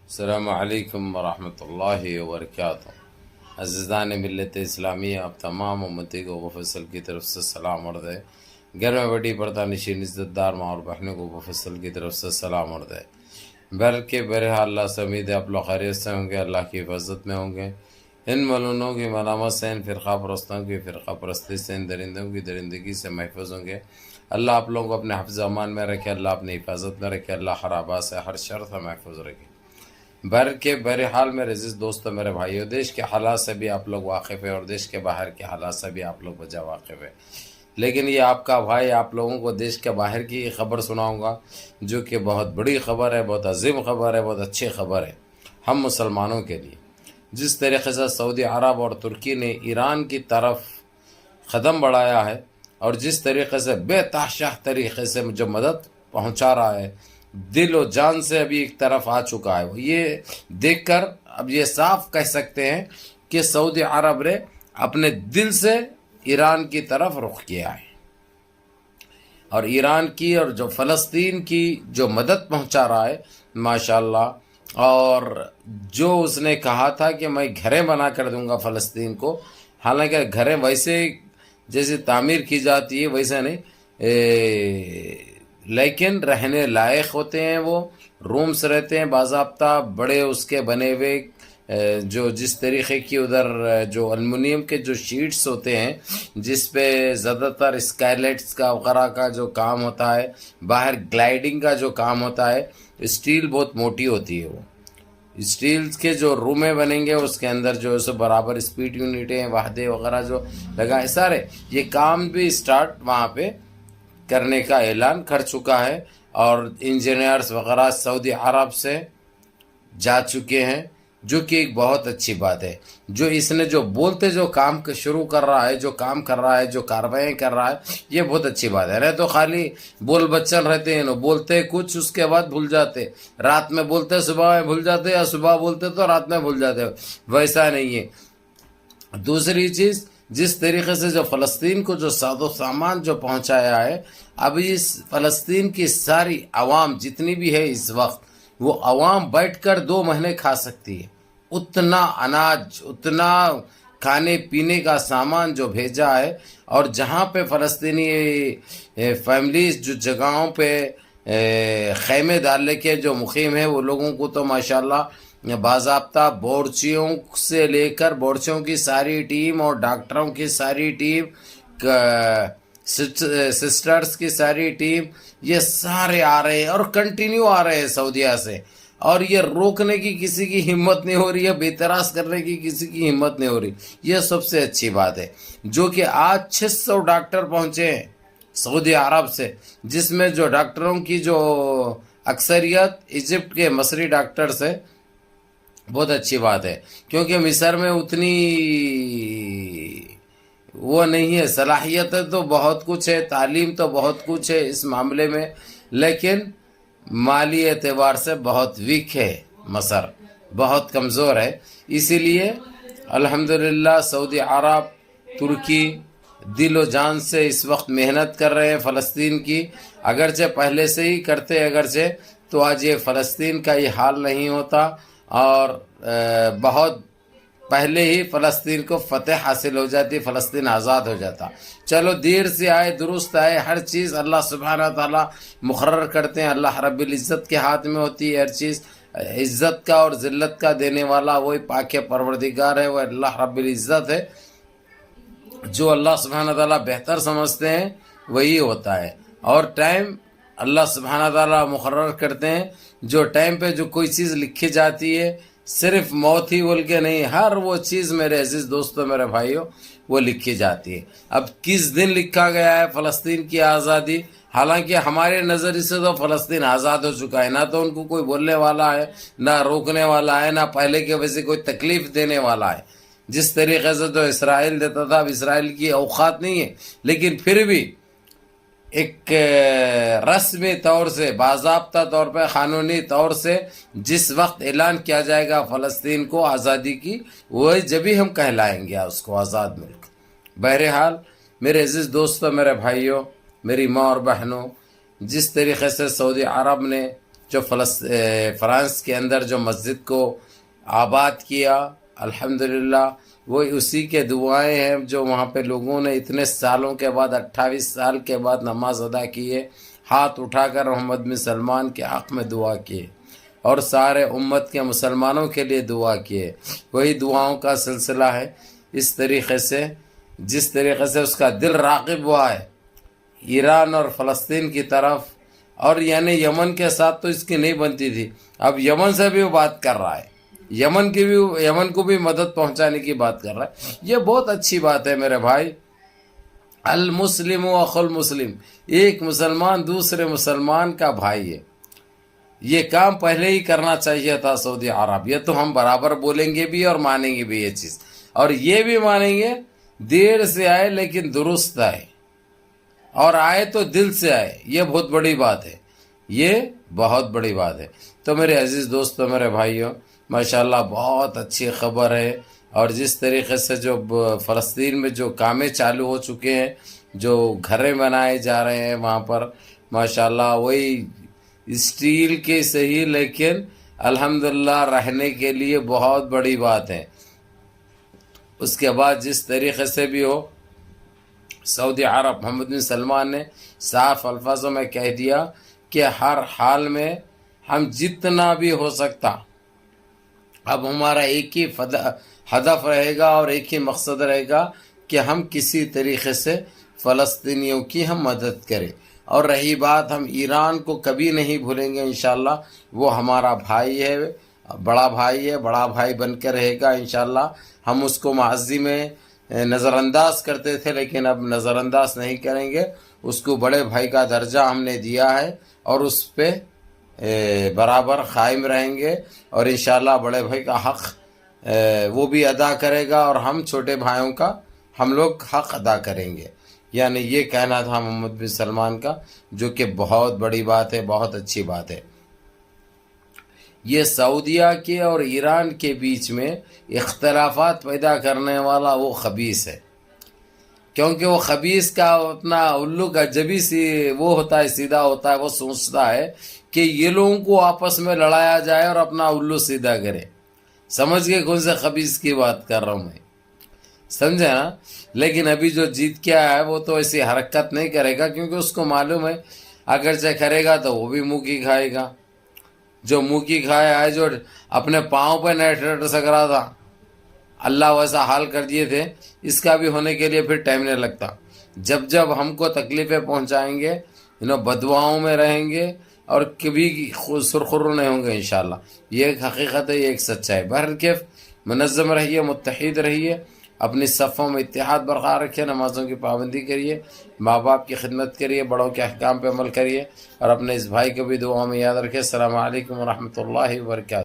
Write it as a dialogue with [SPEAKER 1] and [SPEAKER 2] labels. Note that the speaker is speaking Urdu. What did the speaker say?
[SPEAKER 1] السلام علیکم ورحمۃ اللہ وبرکاتہ۔ عزیزان ملت اسلامیہ، آپ تمام امتی کو مفصل کی طرف سے سلام عرض ہے۔ گھر میں بڑی پردہ نشین عزت دار ماں اور بہنوں کو مفصل کی طرف سے سلام عرض ہے۔ بلکہ بہرحال اللہ سے امید ہے آپ لوگ خیریت سے ہوں گے، اللہ کی حفاظت میں ہوں گے، ان ملونوں کی ملامت سے، ان فرقہ پرستوں کی فرقہ پرستی سے، ان درندوں کی درندگی سے محفوظ ہوں گے۔ اللہ آپ لوگوں کو اپنے حفظ امان میں رکھے، اللہ اپنی حفاظت میں رکھے، اللہ ہر آباد سے ہر شر سے محفوظ رکھے۔ بہرحال میرے عزیز دوستو، میرے بھائیو، دیش کے حالات سے بھی آپ لوگ واقف ہیں اور دیش کے باہر کے حالات سے بھی آپ لوگ بجا واقف ہیں، لیکن یہ آپ کا بھائی آپ لوگوں کو دیش کے باہر کی خبر سناؤں گا، جو کہ بہت بڑی خبر ہے، بہت عظیم خبر ہے، بہت اچھی خبر ہے ہم مسلمانوں کے لیے۔ جس طریقے سے سعودی عرب اور ترکی نے ایران کی طرف قدم بڑھایا ہے اور جس طریقے سے بے تحاشا طریقے سے جو مدد پہنچا رہا ہے، دل و جان سے ابھی ایک طرف آ چکا ہے، وہ یہ دیکھ کر اب یہ صاف کہہ سکتے ہیں کہ سعودی عرب نے اپنے دل سے ایران کی طرف رخ کیا ہے، اور ایران کی اور جو فلسطین کی جو مدد پہنچا رہا ہے ماشاءاللہ، اور جو اس نے کہا تھا کہ میں گھریں بنا کر دوں گا فلسطین کو، حالانکہ گھریں ویسے جیسے تعمیر کی جاتی ہے ویسے نہیں، لیکن رہنے لائق ہوتے ہیں، وہ رومز رہتے ہیں باضابطہ، بڑے اس کے بنے ہوئے، جو جس طریقے کی ادھر جو المونیم کے جو شیٹس ہوتے ہیں جس پہ زیادہ تر اسکائلیٹس کا وغیرہ کا جو کام ہوتا ہے، باہر گلائڈنگ کا جو کام ہوتا ہے، اسٹیل بہت موٹی ہوتی ہے، وہ اسٹیل کے جو رومیں بنیں گے اس کے اندر جو ہے برابر اسپیڈ یونٹیں وحدے وغیرہ جو لگائیں، سارے یہ کام بھی سٹارٹ وہاں پہ کرنے کا اعلان کر چکا ہے، اور انجینئرز وغیرہ سعودی عرب سے جا چکے ہیں، جو کہ ایک بہت اچھی بات ہے۔ جو اس نے جو بولتے جو کام شروع کر رہا ہے، جو کام کر رہا ہے، جو کاروائیں کر رہا ہے، یہ بہت اچھی بات ہے۔ نہیں تو خالی بول بچن رہتے ہیں، بولتے کچھ اس کے بعد بھول جاتے، رات میں بولتے صبح میں بھول جاتے، یا صبح بولتے تو رات میں بھول جاتے، ویسا نہیں ہے۔ دوسری چیز، جس طریقے سے جو فلسطین کو جو ساز و سامان جو پہنچایا ہے، اب اس فلسطین کی ساری عوام جتنی بھی ہے اس وقت، وہ عوام بیٹھ کر 2 مہینے کھا سکتی ہے، اتنا اناج، اتنا کھانے پینے کا سامان جو بھیجا ہے۔ اور جہاں پہ فلسطینی فیملیز جو جگہوں پہ خیمے ڈالنے کے جو مقیم ہیں، وہ لوگوں کو تو ماشاءاللہ باضابطہ بورچیوں سے لے کر بورچیوں کی ساری ٹیم اور ڈاکٹروں کی ساری ٹیم، سسٹرز کی ساری ٹیم، یہ سارے آ رہے ہیں اور کنٹینیو آ رہے ہیں سعودیہ سے، اور یہ روکنے کی کسی کی ہمت نہیں ہو رہی ہے، بے اعتراض کرنے کی کسی کی ہمت نہیں ہو رہی۔ یہ سب سے اچھی بات ہے، جو کہ آج 600 ڈاکٹر پہنچے ہیں سعودی عرب سے، جس میں جو ڈاکٹروں کی جو اکثریت ایجپٹ کے مصری ڈاکٹرز ہے۔ بہت اچھی بات ہے، کیونکہ مصر میں اتنی وہ نہیں ہے، صلاحیت تو بہت کچھ ہے، تعلیم تو بہت کچھ ہے اس معاملے میں، لیکن مالی اعتبار سے بہت ویک ہے، مصر بہت کمزور ہے۔ اسی لیے الحمدللہ سعودی عرب، ترکی دل و جان سے اس وقت محنت کر رہے ہیں فلسطین کی، اگرچہ پہلے سے ہی کرتے اگرچہ تو آج یہ فلسطین کا یہ حال نہیں ہوتا، اور بہت پہلے ہی فلسطین کو فتح حاصل ہو جاتی، فلسطین آزاد ہو جاتا۔ چلو دیر سے آئے درست آئے، ہر چیز اللہ سبحانہ تعالیٰ مقرر کرتے ہیں، اللہ رب العزت کے ہاتھ میں ہوتی ہے ہر چیز، عزت کا اور ذلت کا دینے والا وہی پاک پروردگار ہے، وہ اللہ رب العزت ہے۔ جو اللہ سبحانہ تعالیٰ بہتر سمجھتے ہیں وہی ہوتا ہے، اور ٹائم اللہ سبحانہ تعالیٰ مقرر کرتے ہیں۔ جو ٹائم پہ جو کوئی چیز لکھی جاتی ہے، صرف موت ہی بول کے نہیں، ہر وہ چیز میرے عزیز دوستو، میرے بھائیوں، وہ لکھی جاتی ہے۔ اب کس دن لکھا گیا ہے فلسطین کی آزادی؟ حالانکہ ہمارے نظریے سے تو فلسطین آزاد ہو چکا ہے، نہ تو ان کو کوئی بولنے والا ہے، نہ روکنے والا ہے، نہ پہلے کے وجہ سے کوئی تکلیف دینے والا ہے۔ جس طریقے سے تو اسرائیل دیتا تھا، اب اسرائیل کی اوقات نہیں ہے، لیکن پھر بھی ایک رسمی طور سے، باضابطہ طور پہ، قانونی طور سے جس وقت اعلان کیا جائے گا فلسطین کو آزادی کی، وہ جبھی ہم کہلائیں گے اس کو آزاد ملک۔ بہرحال میرے عزیز دوستو، میرے بھائیوں، میری ماں اور بہنوں، جس طریقے سے سعودی عرب نے جو فرانس کے اندر جو مسجد کو آباد کیا، الحمدللہ وہ اسی کے دعائیں ہیں جو وہاں پہ لوگوں نے اتنے سالوں کے بعد 28 سال کے بعد نماز ادا کیے، ہاتھ اٹھا کر محمد بن سلمان کے حق میں دعا کیے اور سارے امت کے مسلمانوں کے لیے دعا کیے. وہی دعاؤں کا سلسلہ ہے. اس طریقے سے جس طریقے سے اس کا دل راغب ہوا ہے ایران اور فلسطین کی طرف، اور یعنی یمن کے ساتھ تو اس کی نہیں بنتی تھی، اب یمن سے بھی وہ بات کر رہا ہے، یمن کو بھی مدد پہنچانے کی بات کر رہا ہے. یہ بہت اچھی بات ہے میرے بھائی. المسلم و اخو المسلم، ایک مسلمان دوسرے مسلمان کا بھائی ہے. یہ کام پہلے ہی کرنا چاہیے تھا سعودی عرب. یہ تو ہم برابر بولیں گے بھی اور مانیں گے بھی یہ چیز، اور یہ بھی مانیں گے دیر سے آئے لیکن درست آئے، اور آئے تو دل سے آئے. یہ بہت بڑی بات ہے، یہ بہت بڑی بات ہے. تو میرے عزیز دوستو، میرے بھائیوں، ماشاءاللہ بہت اچھی خبر ہے. اور جس طریقے سے جو فلسطین میں جو کامیں چالو ہو چکے ہیں، جو گھریں بنائے جا رہے ہیں وہاں پر، ماشاءاللہ وہی اسٹیل کے صحیح لیکن الحمدللہ رہنے کے لیے بہت بڑی بات ہے. اس کے بعد جس طریقے سے بھی ہو، سعودی عرب محمد بن سلمان نے صاف الفاظوں میں کہہ دیا کہ ہر حال میں ہم جتنا بھی ہو سکتا، اب ہمارا ایک ہی ہدف رہے گا اور ایک ہی مقصد رہے گا کہ ہم کسی طریقے سے فلسطینیوں کی ہم مدد کریں. اور رہی بات، ہم ایران کو کبھی نہیں بھولیں گے انشاءاللہ. وہ ہمارا بھائی ہے، بڑا بھائی ہے، بڑا بھائی بن کے رہے گا انشاءاللہ. ہم اس کو معزی میں نظر انداز کرتے تھے لیکن اب نظر انداز نہیں کریں گے. اس کو بڑے بھائی کا درجہ ہم نے دیا ہے اور اس پہ برابر قائم رہیں گے، اور انشاءاللہ بڑے بھائی کا حق وہ بھی ادا کرے گا اور ہم چھوٹے بھائیوں کا ہم لوگ حق ادا کریں گے. یعنی یہ کہنا تھا محمد بن سلمان کا، جو کہ بہت بڑی بات ہے، بہت اچھی بات ہے. یہ سعودیہ کے اور ایران کے بیچ میں اختلافات پیدا کرنے والا وہ خبیث ہے، کیونکہ وہ خبیث کا اپنا الو کا جبی وہ ہوتا ہے، سیدھا ہوتا ہے. وہ سوچتا ہے کہ یہ لوگوں کو آپس میں لڑایا جائے اور اپنا الو سیدھا کرے. سمجھ گئے کون سے خبیث کی بات کر رہا ہوں میں؟ سمجھے نا؟ لیکن ابھی جو جیت کے آیا ہے وہ تو ایسی حرکت نہیں کرے گا، کیونکہ اس کو معلوم ہے اگرچہ کرے گا تو وہ بھی منہ کی کھائے گا. جو منہ کی کھایا ہے، جو اپنے پاؤں پہ نہیں ٹھہر سک رہا تھا، اللہ ویسا حال کر دیے تھے، اس کا بھی ہونے کے لیے پھر ٹائم نہیں لگتا. جب ہم کو تکلیفیں پہنچائیں گے، بددعاؤں میں رہیں گے اور کبھی سرخرو نہیں ہوں گے انشاءاللہ. یہ ایک حقیقت ہے، یہ ایک سچائی. بہرکیف منظم رہیے، متحد رہیے، اپنی صفوں میں اتحاد برقرار رکھیے، نمازوں کی پابندی کریے، ماں باپ کی خدمت کریے، بڑوں کے احکام پہ عمل کریے، اور اپنے اس بھائی کو بھی دعاؤں میں یاد رکھیے. السلام علیکم ورحمۃ اللہ وبرکاتہ.